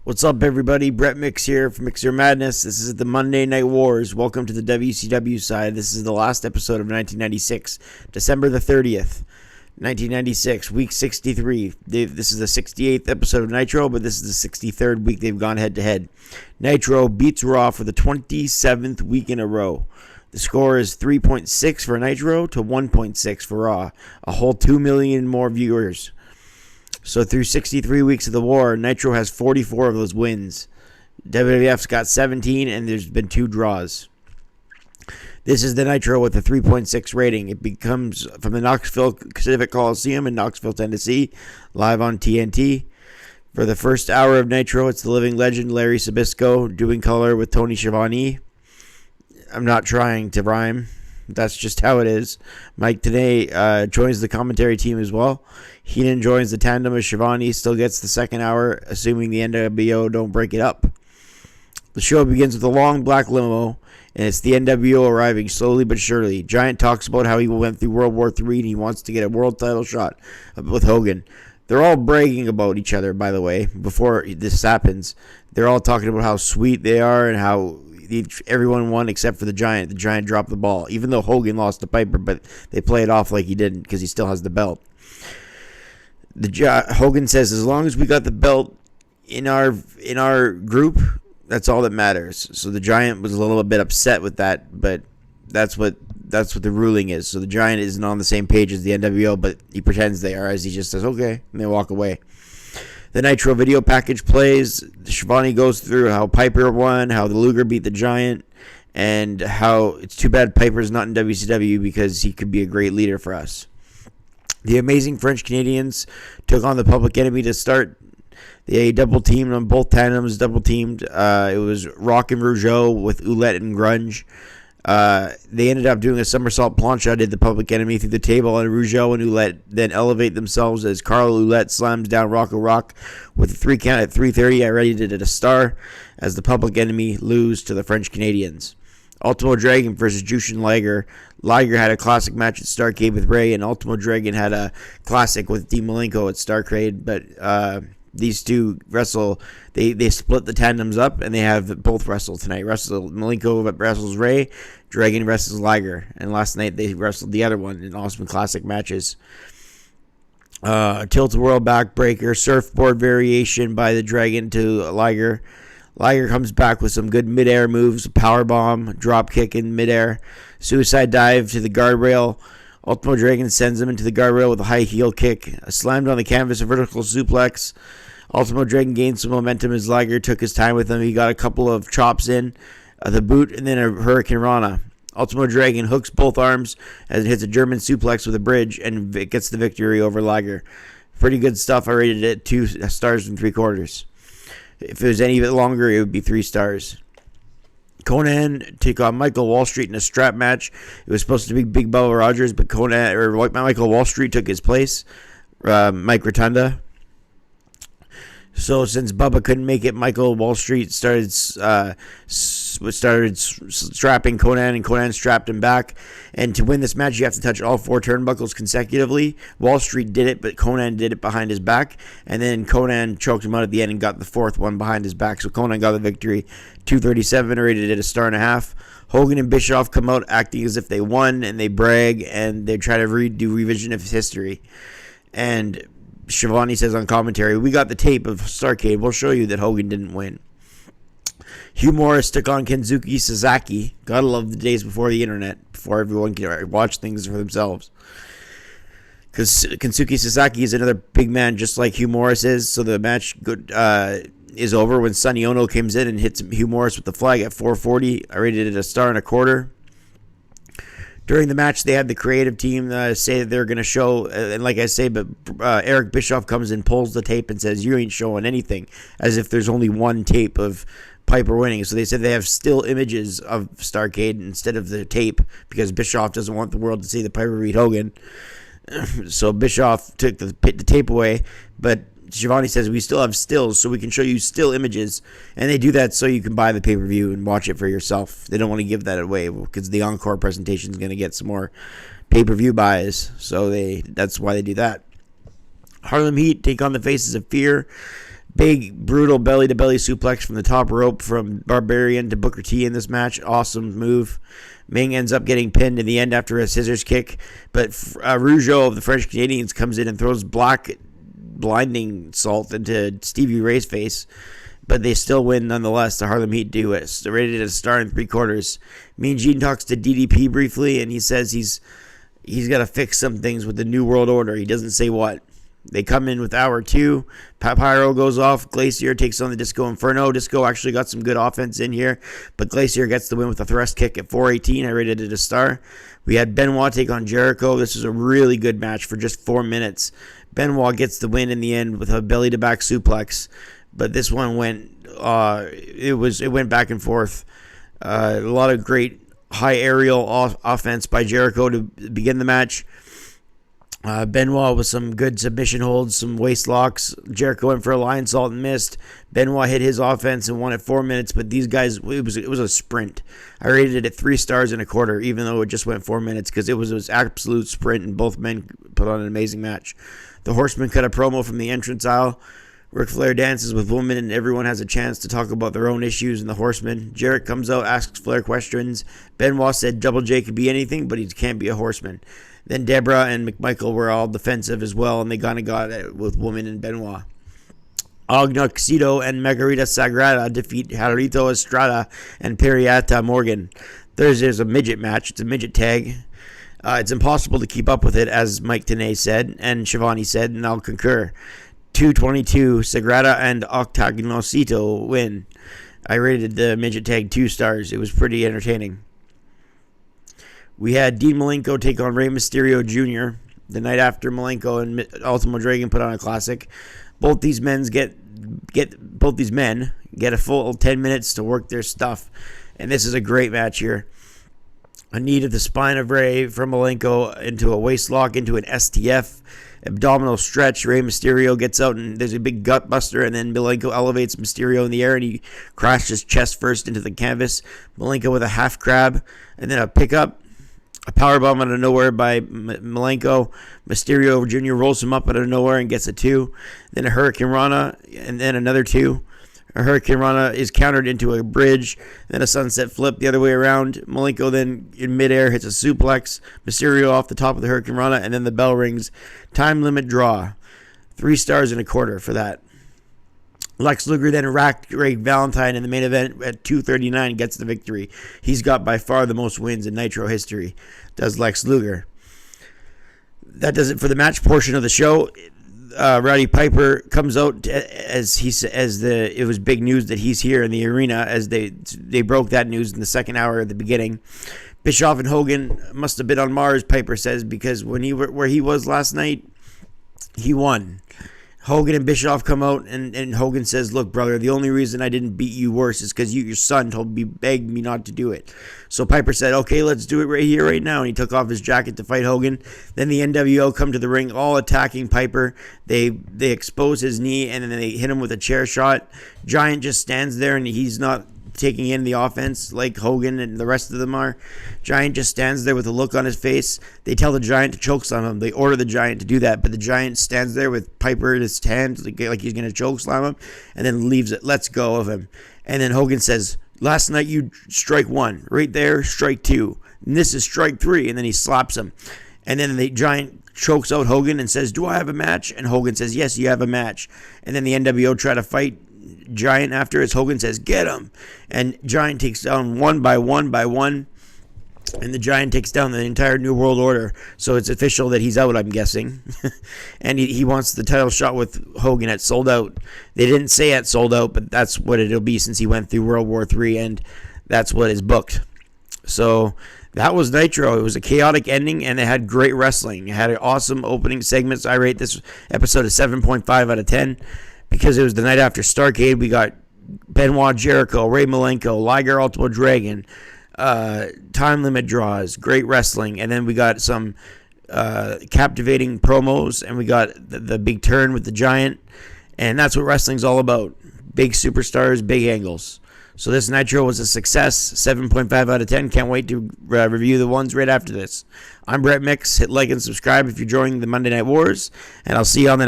What's up, everybody? Brett Mix here from Mixer Madness. This is the Monday Night Wars. Welcome to the WCW side. This is the last episode of 1996, December the 30th, 1996, week 63. This is the 68th episode of Nitro, but this is the 63rd week they've gone head-to-head. Nitro beats Raw for the 27th week in a row. The score is 3.6 for Nitro to 1.6 for Raw. A whole 2 million more viewers. So through 63 weeks of the war, Nitro has 44 of those wins. WWF's got 17, and there's been 2 draws. This is the Nitro with a 3.6 rating. It becomes from the Knoxville Civic Coliseum in Knoxville, Tennessee, live on TNT. For the first hour of Nitro, it's the living legend Larry Sabisco doing color with Tony Schiavone. I'm not trying to rhyme. That's just how it is. Mike Tenay joins the commentary team as well. Heenan joins the tandem as Schiavone still gets the second hour, assuming the nWo don't break it up. The show begins with a long black limo, and it's the nWo arriving slowly but surely. Giant talks about how he went through World War III and he wants to get a world title shot with Hogan. They're all bragging about each other, by the way, before this happens. They're all talking about how sweet they are and how everyone won except for the Giant. The Giant dropped the ball, even though Hogan lost to Piper, but they play it off like he didn't because he still has the belt. Hogan says, as long as we got the belt in our group, that's all that matters. So the Giant was a little bit upset with that, but that's what the ruling is. So the Giant isn't on the same page as the nWo, but he pretends they are, as he just says, okay, and they walk away. The Nitro video package plays. Schiavone goes through how Piper won, how the Luger beat the Giant, and how it's too bad Piper's not in WCW because he could be a great leader for us. The amazing French Canadians took on the Public Enemy to start. They double teamed on both tandems, double teamed. It was Rock and Rougeau with Ouellette and Grunge. They ended up doing a somersault plancha, did the Public Enemy through the table, and Rougeau and Ouellette then elevate themselves as Carl Ouellette slams down Rocco Rock with a 3 count at 3:30. I rated it a star as the Public Enemy lose to the French Canadians. Ultimo Dragon versus Jushin Liger. Liger had a classic match at Starrcade with Ray, and Ultimo Dragon had a classic with Dean Malenko at Starrcade, but these two wrestle. They split the tandems up, and they have both wrestle tonight. Malenko wrestles Ray, Dragon wrestles Liger, and last night they wrestled the other one in awesome classic matches. Tilt-a-whirl backbreaker, surfboard variation by the Dragon to Liger. Liger comes back with some good mid-air moves, power bomb, drop kick in mid-air, suicide dive to the guardrail. Ultimo Dragon sends him into the guardrail with a high heel kick, slammed on the canvas, a vertical suplex. Ultimo Dragon gained some momentum as Liger took his time with him. He got a couple of chops in, the boot, and then a Hurricane Rana. Ultimo Dragon hooks both arms as it hits a German suplex with a bridge, and it gets the victory over Liger. Pretty good stuff. I rated it 2 stars and 3/4. If it was any bit longer, it would be 3 stars. Conan took on Michael Wall Street in a strap match. It was supposed to be Big Bubba Rogers, but Michael Wall Street took his place. Mike Rotunda. So since Bubba couldn't make it, Michael Wall Street started strapping Conan, and Conan strapped him back. And to win this match, you have to touch all 4 turnbuckles consecutively. Wall Street did it, but Conan did it behind his back. And then Conan choked him out at the end and got the 4th one behind his back. So Conan got the victory. 237, rated it a 1.5 stars. Hogan and Bischoff come out acting as if they won, and they brag, and they try to do revision of history. And Schiavone says on commentary, we got the tape of Starrcade. We'll show you that Hogan didn't win. Hugh Morris took on Kensuke Sasaki. Gotta love the days before the internet, before everyone can watch things for themselves. Because Kensuke Sasaki is another big man just like Hugh Morris is. So the match is over when Sonny Ono comes in and hits Hugh Morris with the flag at 4:40. I rated it a 1.25 stars. During the match, they had the creative team say that they're going to show, and like I say, but Eric Bischoff comes in, pulls the tape, and says, you ain't showing anything, as if there's only one tape of Piper winning. So they said they have still images of Starrcade instead of the tape, because Bischoff doesn't want the world to see the Piper beat Hogan. So Bischoff took the tape away, but Schiavone says we still have stills, so we can show you still images, and they do that so you can buy the pay-per-view and watch it for yourself. They don't want to give that away because the encore presentation is going to get some more pay-per-view buys, so that's why they do that. Harlem Heat take on the Faces of Fear. Big, brutal belly-to-belly suplex from the top rope from Barbarian to Booker T in this match. Awesome move. Ming ends up getting pinned in the end after a scissors kick, but Rougeau of the French Canadians comes in and throws black blinding salt into Stevie Ray's face, but they still win nonetheless. The Harlem Heat do it. They're rated at a star in 3/4. Mean Gene talks to DDP briefly, and he says he's got to fix some things with the New World Order. He doesn't say what. They come in with hour 2. Pyro goes off. Glacier takes on the Disco Inferno. Disco actually got some good offense in here, but Glacier gets the win with a thrust kick at 4:18. I rated it a star. We had Benoit take on Jericho. This was a really good match for just 4 minutes. Benoit gets the win in the end with a belly-to-back suplex, but this one went it went back and forth. A lot of great high aerial offense by Jericho to begin the match. Benoit with some good submission holds, some waist locks. Jericho went for a lion salt and missed. Benoit hit his offense and won at 4 minutes, but these guys, it was a sprint. I rated it at 3 stars and a quarter, even though it just went 4 minutes, because it was an absolute sprint, and both men put on an amazing match. The Horsemen cut a promo from the entrance aisle. Ric Flair dances with women, and everyone has a chance to talk about their own issues in the Horsemen. Jarrett comes out, asks Flair questions. Benoit said Double J could be anything, but he can't be a Horseman. Then Deborah and McMichael were all defensive as well, and they kind of got it with women and Benoit. Ognoxito and Margarita Sagrada defeat Jarrito Estrada and Periata Morgan. There's a midget match. It's a midget tag. It's impossible to keep up with it, as Mike Tenay said, and Shivani said, and I'll concur. 222, Sagrada and Octagnosito win. I rated the midget tag 2 stars. It was pretty entertaining. We had Dean Malenko take on Rey Mysterio Jr. the night after Malenko and Ultimo Dragon put on a classic. Both these men get a full 10 minutes to work their stuff, and this is a great match here. A knee to the spine of Rey from Malenko into a waist lock into an STF. Abdominal stretch. Rey Mysterio gets out and there's a big gut buster, and then Malenko elevates Mysterio in the air and he crashes chest first into the canvas. Malenko with a half crab and then a pickup. A powerbomb out of nowhere by Malenko. Mysterio Jr. rolls him up out of nowhere and gets a 2. Then a Hurricane Rana and then another 2. A Hurricane Rana is countered into a bridge, then a sunset flip the other way around. Malenko then in midair hits a suplex. Mysterio off the top of the Hurricane Rana, and then the bell rings. Time limit draw. 3 stars and a quarter for that. Lex Luger then racked Greg Valentine in the main event at 2:39, gets the victory. He's got by far the most wins in Nitro history, does Lex Luger. That does it for the match portion of the show. Roddy Piper comes out it was big news that he's here in the arena, as they broke that news in the second hour at the beginning. Bischoff and Hogan must have been on Mars, Piper says, because where he was last night, he won. Hogan and Bischoff come out, and Hogan says, "Look, brother, the only reason I didn't beat you worse is because your son begged me not to do it." So Piper said, "Okay, let's do it right here, right now." And he took off his jacket to fight Hogan. Then the NWO come to the ring, all attacking Piper. They expose his knee, and then they hit him with a chair shot. Giant just stands there, and he's not taking in the offense like Hogan and the rest of them are. Giant just stands there with a look on his face. They tell the Giant to chokeslam him. They order the Giant to do that, but the Giant stands there with Piper in his hand like he's going to chokeslam him, and then lets go of him. And then Hogan says, "Last night you strike 1. Right there, strike 2. And this is strike 3. And then he slaps him. And then the Giant chokes out Hogan and says, "Do I have a match?" And Hogan says, "Yes, you have a match." And then the NWO try to fight Giant after, as Hogan says, "Get him!" And Giant takes down one by one, and the Giant takes down the entire New World Order. So it's official that he's out, I'm guessing. And he wants the title shot with Hogan at Sold Out. They didn't say at Sold Out, but that's what it'll be, since he went through World War III, and that's what is booked. So that was Nitro. It was a chaotic ending, and it had great wrestling. It had awesome opening segments. I rate this episode a 7.5 out of 10. Because it was the night after Starrcade. We got Benoit, Jericho, Rey Malenko, Liger, Ultimo Dragon, time limit draws, great wrestling, and then we got some captivating promos, and we got the big turn with the Giant, and that's what wrestling's all about. Big superstars, big angles. So this Nitro was a success, 7.5 out of 10. Can't wait to review the ones right after this. I'm Brett Mix. Hit like and subscribe if you're joining the Monday Night Wars, and I'll see you on the